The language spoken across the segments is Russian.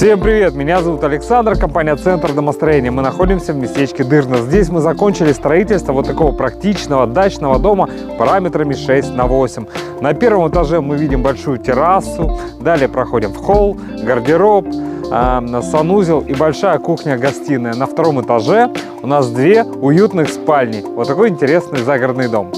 Всем привет! Меня зовут Александр, компания «Центр домостроения». Мы находимся в местечке Дырна. Здесь мы закончили строительство вот такого практичного дачного дома параметрами 6 на 8. На первом этаже мы видим большую террасу, далее проходим в холл, гардероб, санузел и большая кухня-гостиная. На втором этаже у нас две уютных спальни. Вот такой интересный загородный дом.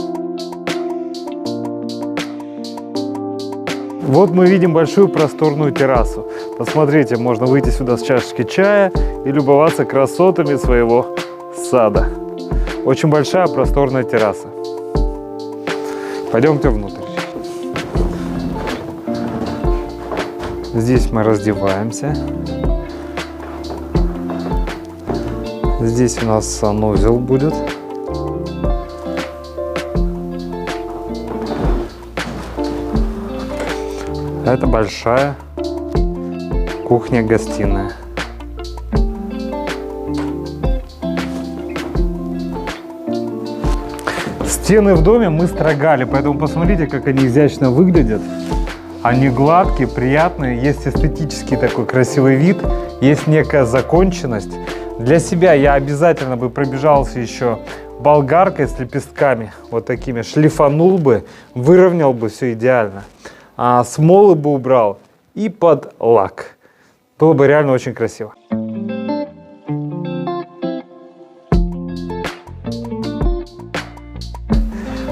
Вот мы видим большую просторную террасу. Посмотрите, можно выйти сюда с чашечкой чая и любоваться красотами своего сада. Очень большая просторная терраса. Пойдемте внутрь. Здесь мы раздеваемся. Здесь у нас санузел будет. Это большая кухня-гостиная. Стены в доме мы строгали, поэтому посмотрите, как они изящно выглядят. Они гладкие, приятные, есть эстетический такой красивый вид, есть некая законченность. Для себя я обязательно бы пробежался еще болгаркой с лепестками, вот такими, шлифанул бы, выровнял бы все идеально. А смолы бы убрал и под лак. Было бы реально очень красиво.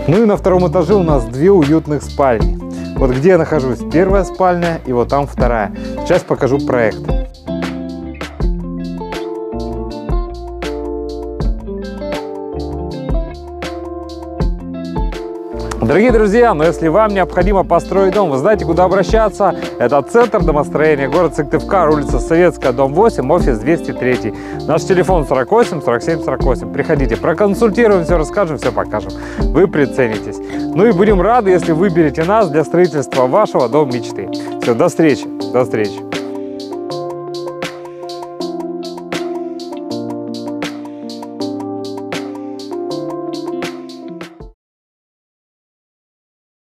Ну и на втором этаже у нас две уютных спальни. Вот где я нахожусь, первая спальня и вот там вторая. Сейчас покажу проект. Дорогие друзья, но если вам необходимо построить дом, вы знаете, куда обращаться. Это Центр домостроения, город Сыктывкар, улица Советская, дом 8, офис 203. Наш телефон 48 47 48. Приходите, проконсультируем, все расскажем, все покажем. Вы приценитесь. Ну и будем рады, если выберете нас для строительства вашего дома мечты. Все, до встречи. До встречи.